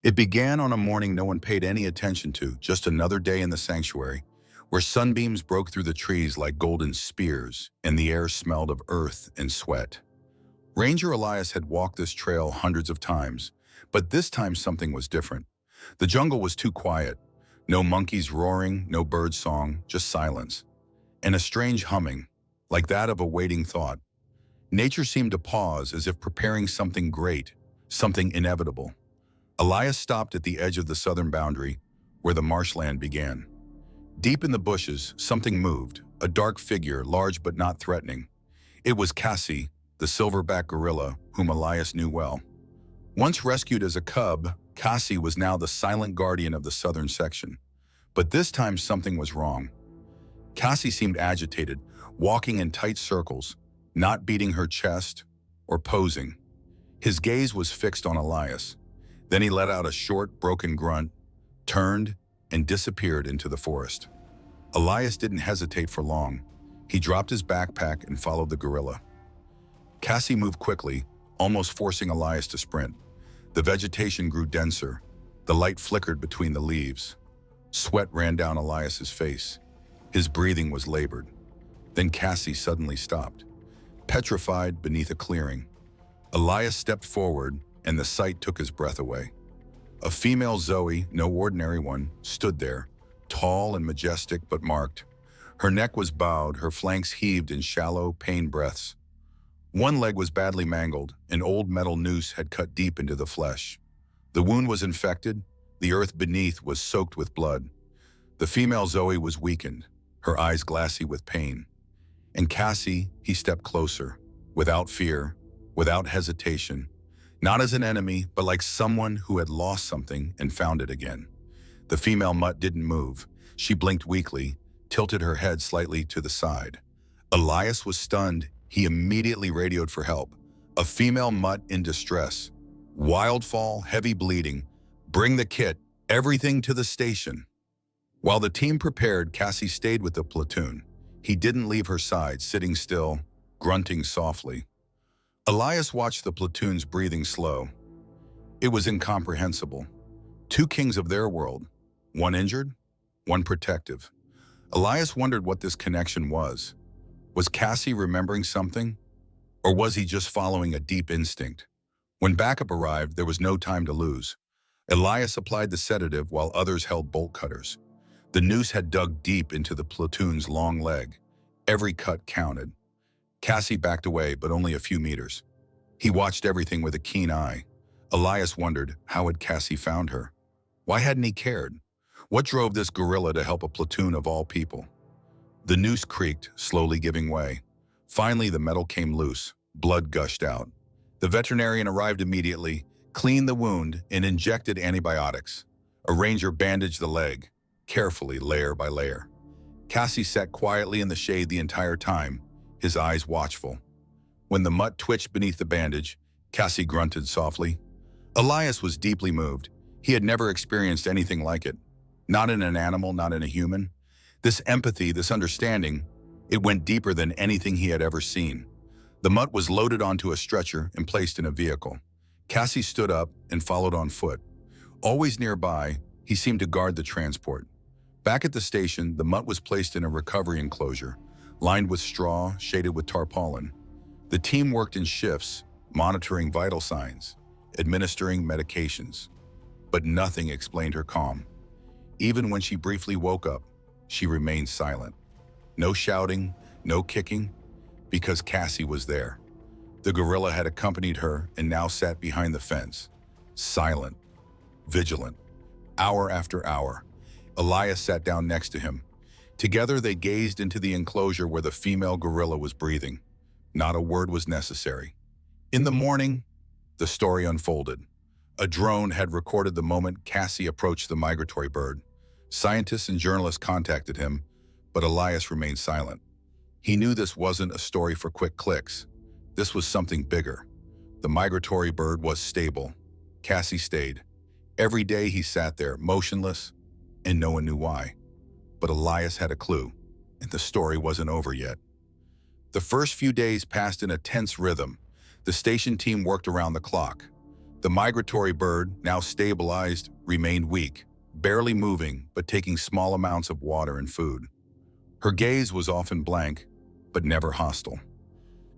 It began on a morning no one paid any attention to, just another day in the sanctuary, where sunbeams broke through the trees like golden spears, and the air smelled of earth and sweat. Ranger Elias had walked this trail hundreds of times, but this time something was different. The jungle was too quiet. No monkeys roaring, no bird song, just silence. And a strange humming, like that of a waiting thought. Nature seemed to pause as if preparing something great, something inevitable. Elias stopped at the edge of the southern boundary, where the marshland began. Deep in the bushes, something moved, a dark figure, large but not threatening. It was Cassie, the silverback gorilla, whom Elias knew well. Once rescued as a cub, Cassie was now the silent guardian of the southern section. But this time something was wrong. Cassie seemed agitated, walking in tight circles, not beating her chest or posing. His gaze was fixed on Elias. Then he let out a short, broken grunt, turned, and disappeared into the forest. Elias didn't hesitate for long. He dropped his backpack and followed the gorilla. Cassie moved quickly, almost forcing Elias to sprint. The vegetation grew denser. The light flickered between the leaves. Sweat ran down Elias's face. His breathing was labored. Then Cassie suddenly stopped, petrified beneath a clearing. Elias stepped forward, and the sight took his breath away. A female Zoe, no ordinary one, stood there, tall and majestic but marked. Her neck was bowed, her flanks heaved in shallow, pain breaths. One leg was badly mangled, an old metal noose had cut deep into the flesh. The wound was infected, the earth beneath was soaked with blood. The female Zoe was weakened, her eyes glassy with pain. And Cassie, he stepped closer, without fear, without hesitation, not as an enemy, but like someone who had lost something and found it again. The female mutt didn't move. She blinked weakly, tilted her head slightly to the side. Elias was stunned. He immediately radioed for help. A female mutt in distress. Wild fall, heavy bleeding. Bring the kit, everything to the station. While the team prepared, Cassie stayed with the platoon. He didn't leave her side, sitting still, grunting softly. Elias watched the platoon's breathing slow. It was incomprehensible. Two kings of their world, one injured, one protective. Elias wondered what this connection was. Was Cassie remembering something? Or was he just following a deep instinct? When backup arrived, there was no time to lose. Elias applied the sedative while others held bolt cutters. The noose had dug deep into the platoon's long leg. Every cut counted. Cassie backed away, but only a few meters. He watched everything with a keen eye. Elias wondered, how had Cassie found her? Why hadn't he cared? What drove this gorilla to help a platoon of all people? The noose creaked, slowly giving way. Finally, the metal came loose. Blood gushed out. The veterinarian arrived immediately, cleaned the wound, and injected antibiotics. A ranger bandaged the leg, carefully, layer by layer. Cassie sat quietly in the shade the entire time, his eyes watchful. When the mutt twitched beneath the bandage, Cassie grunted softly. Elias was deeply moved. He had never experienced anything like it. Not in an animal, not in a human. This empathy, this understanding, it went deeper than anything he had ever seen. The mutt was loaded onto a stretcher and placed in a vehicle. Cassie stood up and followed on foot. Always nearby, he seemed to guard the transport. Back at the station, the mutt was placed in a recovery enclosure, lined with straw, shaded with tarpaulin. The team worked in shifts, monitoring vital signs, administering medications. But nothing explained her calm. Even when she briefly woke up, she remained silent. No shouting, no kicking, because Cassie was there. The gorilla had accompanied her and now sat behind the fence, silent, vigilant. Hour after hour, Elias sat down next to him. Together they gazed into the enclosure where the female gorilla was breathing. Not a word was necessary. In the morning, the story unfolded. A drone had recorded the moment Cassie approached the migratory bird. Scientists and journalists contacted him, but Elias remained silent. He knew this wasn't a story for quick clicks. This was something bigger. The migratory bird was stable. Cassie stayed. Every day he sat there, motionless, and no one knew why. But Elias had a clue, and the story wasn't over yet. The first few days passed in a tense rhythm. The station team worked around the clock. The migratory bird, now stabilized, remained weak, barely moving but taking small amounts of water and food. Her gaze was often blank, but never hostile.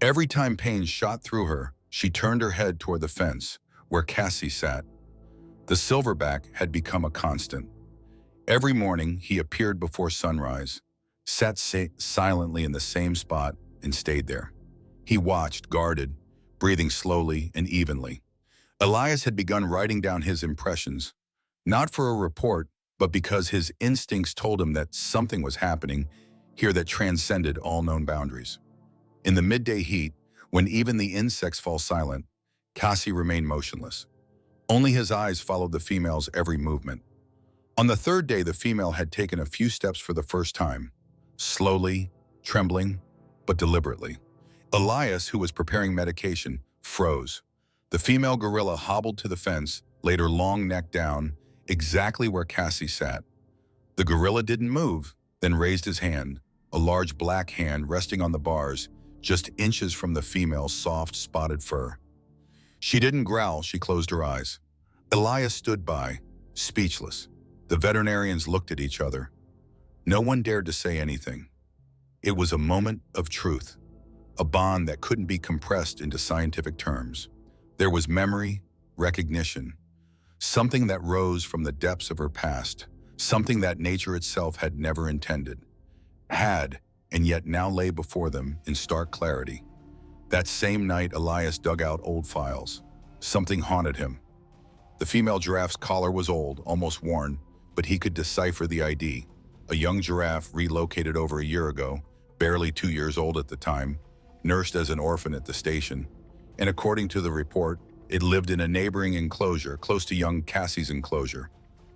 Every time pain shot through her, she turned her head toward the fence, where Cassie sat. The silverback had become a constant. Every morning, he appeared before sunrise, sat silently in the same spot, and stayed there. He watched, guarded, breathing slowly and evenly. Elias had begun writing down his impressions, not for a report, but because his instincts told him that something was happening here that transcended all known boundaries. In the midday heat, when even the insects fall silent, Cassie remained motionless. Only his eyes followed the female's every movement. On the third day, the female had taken a few steps for the first time, slowly, trembling, but deliberately. Elias, who was preparing medication, froze. The female gorilla hobbled to the fence, laid her long neck down, exactly where Cassie sat. The gorilla didn't move, then raised his hand, a large black hand resting on the bars, just inches from the female's soft, spotted fur. She didn't growl, she closed her eyes. Elias stood by, speechless. The veterinarians looked at each other. No one dared to say anything. It was a moment of truth, a bond that couldn't be compressed into scientific terms. There was memory, recognition, something that rose from the depths of her past, something that nature itself had never intended, and yet now lay before them in stark clarity. That same night, Elias dug out old files. Something haunted him. The female giraffe's collar was old, almost worn, but he could decipher the ID. A young giraffe relocated over a year ago, barely 2 years old at the time, nursed as an orphan at the station. And according to the report, it lived in a neighboring enclosure close to young Cassie's enclosure.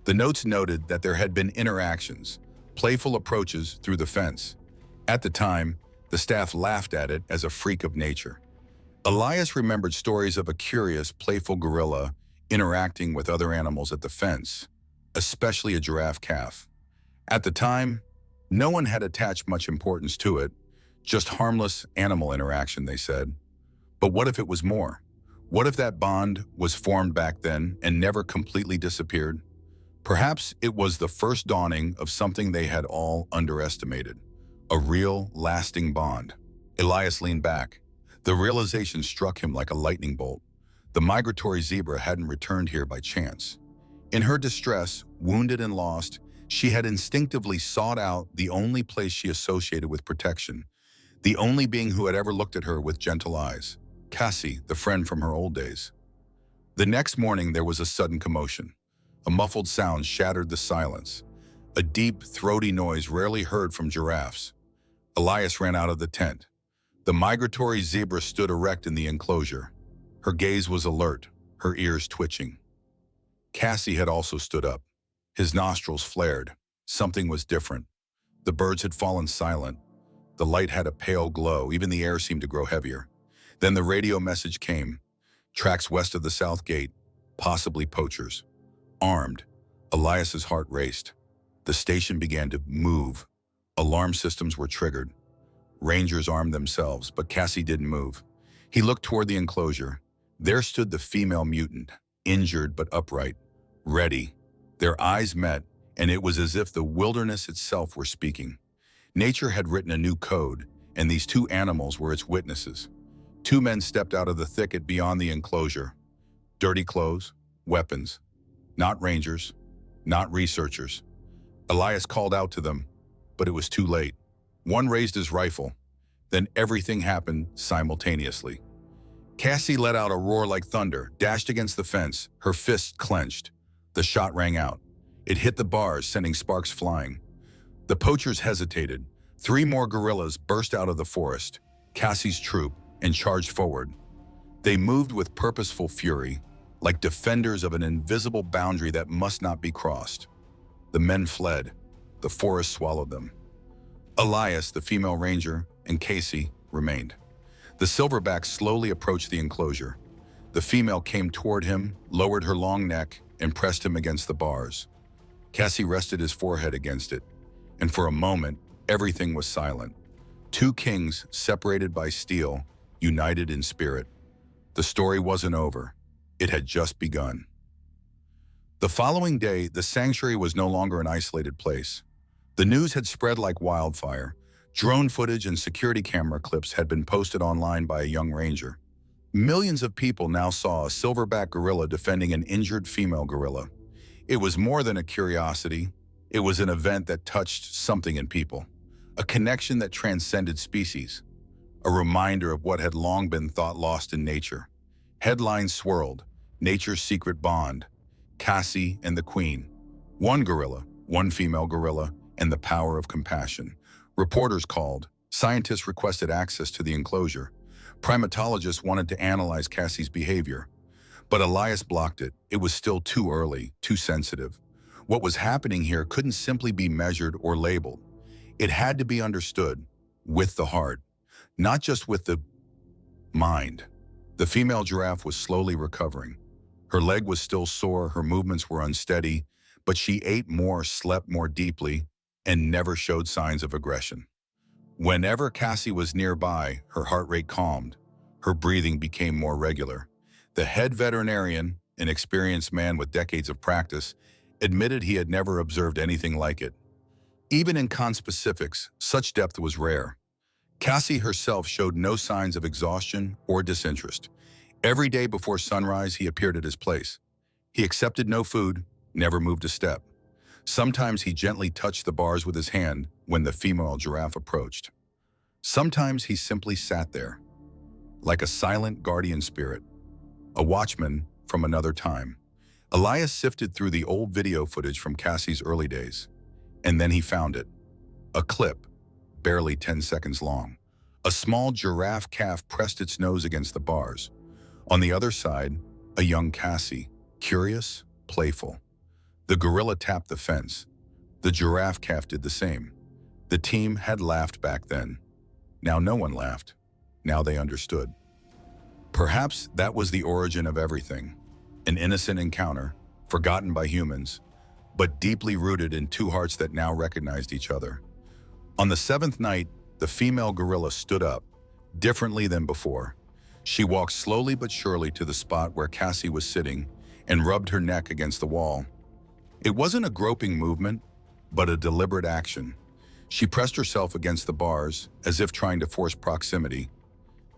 The notes noted that there had been interactions, playful approaches through the fence. At the time, the staff laughed at it as a freak of nature. Elias remembered stories of a curious, playful gorilla interacting with other animals at the fence, especially a giraffe calf. At the time, no one had attached much importance to it, just harmless animal interaction, they said. But what if it was more? What if that bond was formed back then and never completely disappeared? Perhaps it was the first dawning of something they had all underestimated, a real, lasting bond. Elias leaned back. The realization struck him like a lightning bolt. The migratory zebra hadn't returned here by chance. In her distress, wounded and lost, she had instinctively sought out the only place she associated with protection, the only being who had ever looked at her with gentle eyes. Cassie, the friend from her old days. The next morning, there was a sudden commotion. A muffled sound shattered the silence, a deep, throaty noise rarely heard from giraffes. Elias ran out of the tent. The migratory zebra stood erect in the enclosure. Her gaze was alert, her ears twitching. Cassie had also stood up. His nostrils flared. Something was different. The birds had fallen silent. The light had a pale glow. Even the air seemed to grow heavier. Then the radio message came. Tracks west of the south gate, possibly poachers. Armed, Elias's heart raced. The station began to move. Alarm systems were triggered. Rangers armed themselves, but Cassie didn't move. He looked toward the enclosure. There stood the female mutant, injured but upright, ready. Their eyes met, and it was as if the wilderness itself were speaking. Nature had written a new code, and these two animals were its witnesses. Two men stepped out of the thicket beyond the enclosure. Dirty clothes, weapons. Not rangers, not researchers. Elias called out to them, but it was too late. One raised his rifle. Then everything happened simultaneously. Cassie let out a roar like thunder, dashed against the fence, her fists clenched. The shot rang out. It hit the bars, sending sparks flying. The poachers hesitated. 3 more gorillas burst out of the forest, Cassie's troop, and charged forward. They moved with purposeful fury, like defenders of an invisible boundary that must not be crossed. The men fled. The forest swallowed them. Elias, the female ranger, and Casey remained. The silverback slowly approached the enclosure. The female came toward him, lowered her long neck, and pressed him against the bars. Cassie rested his forehead against it, and for a moment, everything was silent. 2 kings, separated by steel, united in spirit. The story wasn't over. It had just begun. The following day, the sanctuary was no longer an isolated place. The news had spread like wildfire. Drone footage and security camera clips had been posted online by a young ranger. Millions of people now saw a silverback gorilla defending an injured female gorilla. It was more than a curiosity. It was an event that touched something in people, a connection that transcended species, a reminder of what had long been thought lost in nature. Headlines swirled, nature's secret bond, Cassie and the Queen, one gorilla, one female gorilla, and the power of compassion. Reporters called, scientists requested access to the enclosure. Primatologists wanted to analyze Cassie's behavior. But Elias blocked it. It was still too early, too sensitive. What was happening here couldn't simply be measured or labeled. It had to be understood with the heart, not just with the mind. The female giraffe was slowly recovering. Her leg was still sore, her movements were unsteady, but she ate more, slept more deeply, and never showed signs of aggression. Whenever Cassie was nearby, her heart rate calmed. Her breathing became more regular. The head veterinarian, an experienced man with decades of practice, admitted he had never observed anything like it. Even in conspecifics, such depth was rare. Cassie herself showed no signs of exhaustion or disinterest. Every day before sunrise, he appeared at his place. He accepted no food, never moved a step. Sometimes he gently touched the bars with his hand when the female giraffe approached. Sometimes he simply sat there, like a silent guardian spirit, a watchman from another time. Elias sifted through the old video footage from Cassie's early days, and then he found it. A clip, barely 10 seconds long. A small giraffe calf pressed its nose against the bars. On the other side, a young Cassie, curious, playful. The gorilla tapped the fence. The giraffe calf did the same. The team had laughed back then. Now no one laughed. Now they understood. Perhaps that was the origin of everything. An innocent encounter, forgotten by humans, but deeply rooted in two hearts that now recognized each other. On the seventh night, the female gorilla stood up, differently than before. She walked slowly but surely to the spot where Cassie was sitting and rubbed her neck against the wall. It wasn't a groping movement, but a deliberate action. She pressed herself against the bars, as if trying to force proximity.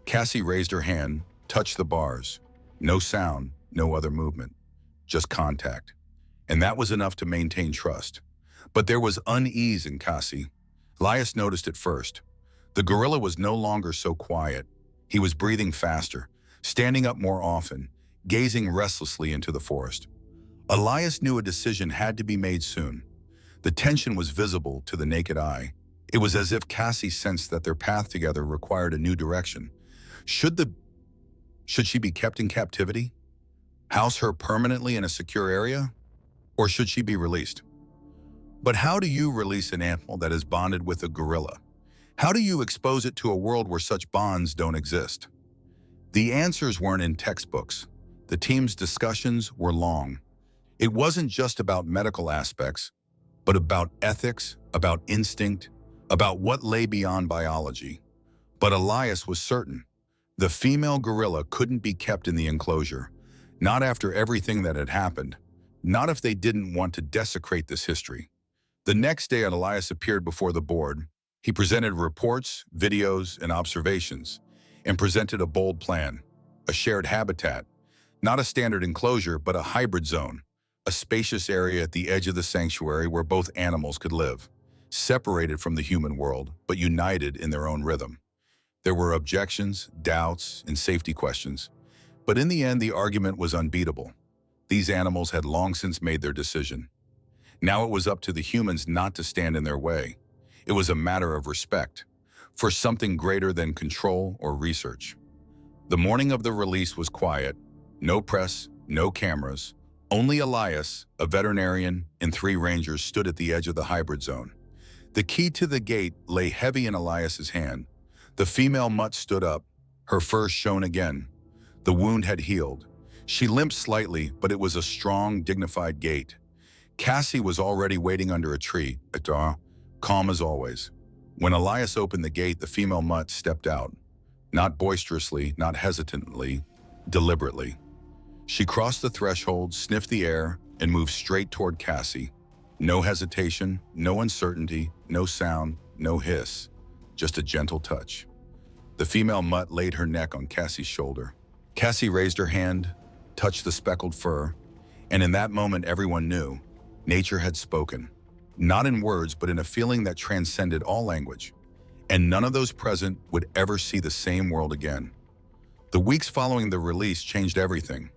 Cassie raised her hand, touched the bars. No sound, no other movement, just contact. And that was enough to maintain trust. But there was unease in Cassie. Elias noticed it first. The gorilla was no longer so quiet. He was breathing faster, standing up more often, gazing restlessly into the forest. Elias knew a decision had to be made soon. The tension was visible to the naked eye. It was as if Cassie sensed that their path together required a new direction. Should she be kept in captivity? House her permanently in a secure area? Or should she be released? But how do you release an animal that is bonded with a gorilla? How do you expose it to a world where such bonds don't exist? The answers weren't in textbooks. The team's discussions were long. It wasn't just about medical aspects, but about ethics, about instinct, about what lay beyond biology. But Elias was certain. The female gorilla couldn't be kept in the enclosure, not after everything that had happened, not if they didn't want to desecrate this history. The next day, Elias appeared before the board. He presented reports, videos, and observations, and presented a bold plan, a shared habitat, not a standard enclosure, but a hybrid zone, a spacious area at the edge of the sanctuary where both animals could live, separated from the human world, but united in their own rhythm. There were objections, doubts, and safety questions, but in the end, the argument was unbeatable. These animals had long since made their decision. Now it was up to the humans not to stand in their way. It was a matter of respect, for something greater than control or research. The morning of the release was quiet. No press, no cameras. Only Elias, a veterinarian, and 3 rangers stood at the edge of the hybrid zone. The key to the gate lay heavy in Elias's hand. The female mutt stood up, her fur shone again. The wound had healed. She limped slightly, but it was a strong, dignified gait. Cassie was already waiting under a tree, calm as always. When Elias opened the gate, the female mutt stepped out, not boisterously, not hesitantly, deliberately. She crossed the threshold, sniffed the air, and moved straight toward Cassie. No hesitation, no uncertainty, no sound, no hiss, just a gentle touch. The female mutt laid her neck on Cassie's shoulder. Cassie raised her hand, touched the speckled fur, and in that moment everyone knew nature had spoken. Not in words, but in a feeling that transcended all language. And none of those present would ever see the same world again. The weeks following the release changed everything.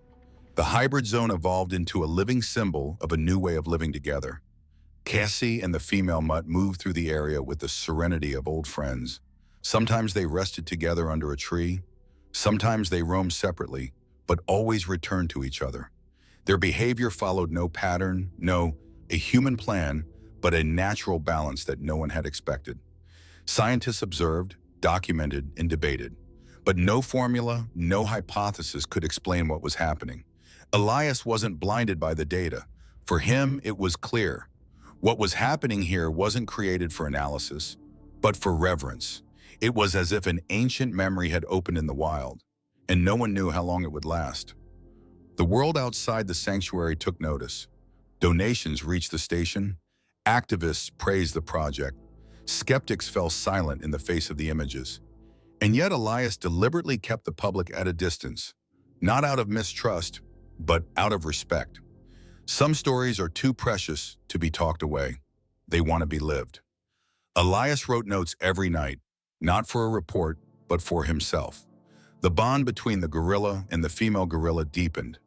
The hybrid zone evolved into a living symbol of a new way of living together. Cassie and the female mutt moved through the area with the serenity of old friends. Sometimes they rested together under a tree. Sometimes they roamed separately, but always returned to each other. Their behavior followed no pattern, no a human plan, but a natural balance that no one had expected. Scientists observed, documented, and debated, but no formula, no hypothesis could explain what was happening. Elias wasn't blinded by the data. For him, it was clear. What was happening here wasn't created for analysis, but for reverence. It was as if an ancient memory had opened in the wild, and no one knew how long it would last. The world outside the sanctuary took notice. Donations reached the station. Activists praised the project. Skeptics fell silent in the face of the images. And yet Elias deliberately kept the public at a distance, not out of mistrust, but out of respect. Some stories are too precious to be talked away. They want to be lived. Elias wrote notes every night, not for a report, but for himself. The bond between the gorilla and the female gorilla deepened.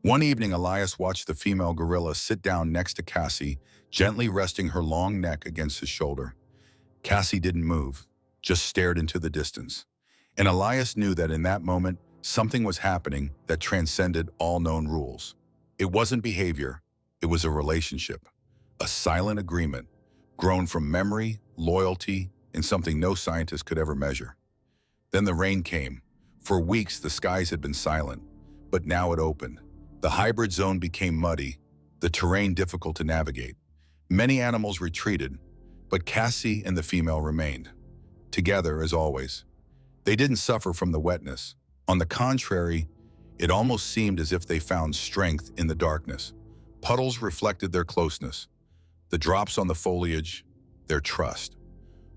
One evening, Elias watched the female gorilla sit down next to Cassie, gently resting her long neck against his shoulder. Cassie didn't move, just stared into the distance. And Elias knew that in that moment, something was happening that transcended all known rules. It wasn't behavior, it was a relationship, a silent agreement, grown from memory, loyalty, and something no scientist could ever measure. Then the rain came. For weeks, the skies had been silent, but now it opened. The hybrid zone became muddy, the terrain difficult to navigate. Many animals retreated, but Cassie and the female remained, together as always. They didn't suffer from the wetness. On the contrary, it almost seemed as if they found strength in the darkness. Puddles reflected their closeness, the drops on the foliage, their trust.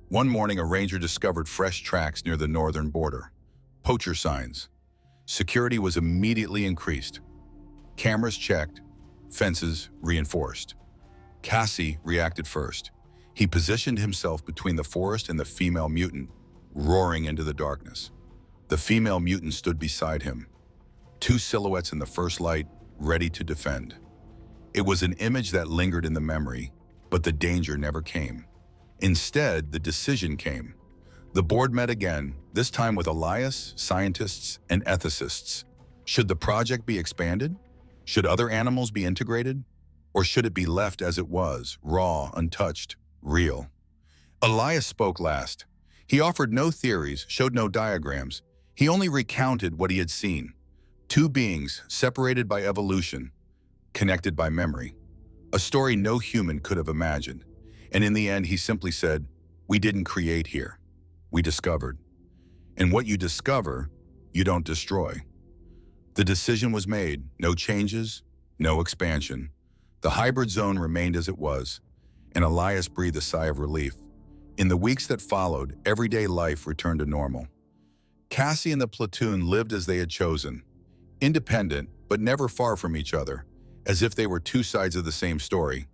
One morning, a ranger discovered fresh tracks near the northern border. Poacher signs. Security was immediately increased. Cameras checked, fences reinforced. Cassie reacted first. He positioned himself between the forest and the female mutant, roaring into the darkness. The female mutant stood beside him, two silhouettes in the first light, ready to defend. It was an image that lingered in the memory, but the danger never came. Instead, the decision came. The board met again, this time with Elias, scientists, and ethicists. Should the project be expanded? Should other animals be integrated? Or should it be left as it was, raw, untouched, real? Elias spoke last. He offered no theories, showed no diagrams. He only recounted what he had seen. Two beings separated by evolution, connected by memory. A story no human could have imagined. And in the end, he simply said, "We didn't create here. We discovered. And what you discover, you don't destroy." The decision was made. No changes, no expansion. The hybrid zone remained as it was, and Elias breathed a sigh of relief. In the weeks that followed, everyday life returned to normal. Cassie and the platoon lived as they had chosen, independent but never far from each other, as if they were two sides of the same story.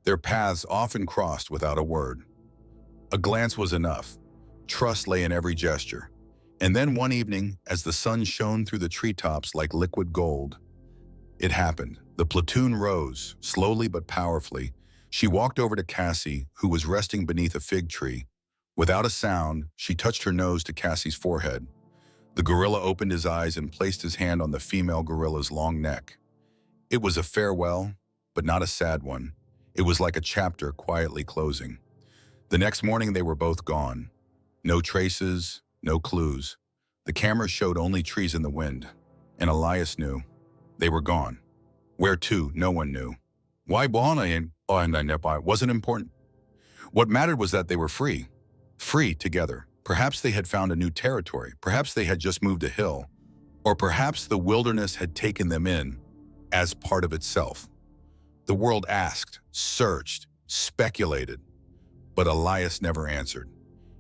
Their paths often crossed without a word. A glance was enough. Trust lay in every gesture. And then one evening, as the sun shone through the treetops like liquid gold, it happened. The platoon rose, slowly but powerfully. She walked over to Cassie, who was resting beneath a fig tree. Without a sound, she touched her nose to Cassie's forehead. The gorilla opened his eyes and placed his hand on the female gorilla's long neck. It was a farewell, but not a sad one. It was like a chapter quietly closing. The next morning, they were both gone. No traces, no clues. The camera showed only trees in the wind, and Elias knew. They were gone. Where to, no one knew. Why wasn't important. What mattered was that they were free. Free together. Perhaps they had found a new territory. Perhaps they had just moved a hill. Or perhaps the wilderness had taken them in as part of itself. The world asked, searched, speculated, but Elias never answered.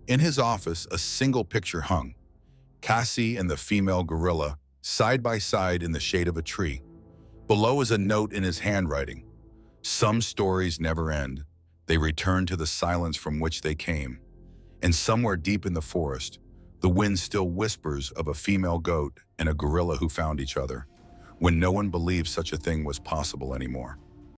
In his office, a single picture hung: Cassie and the female gorilla, side by side in the shade of a tree. Below is a note in his handwriting: "Some stories never end. They return to the silence from which they came." And somewhere deep in the forest, the wind still whispers of a female goat and a gorilla who found each other when no one believed such a thing was possible anymore.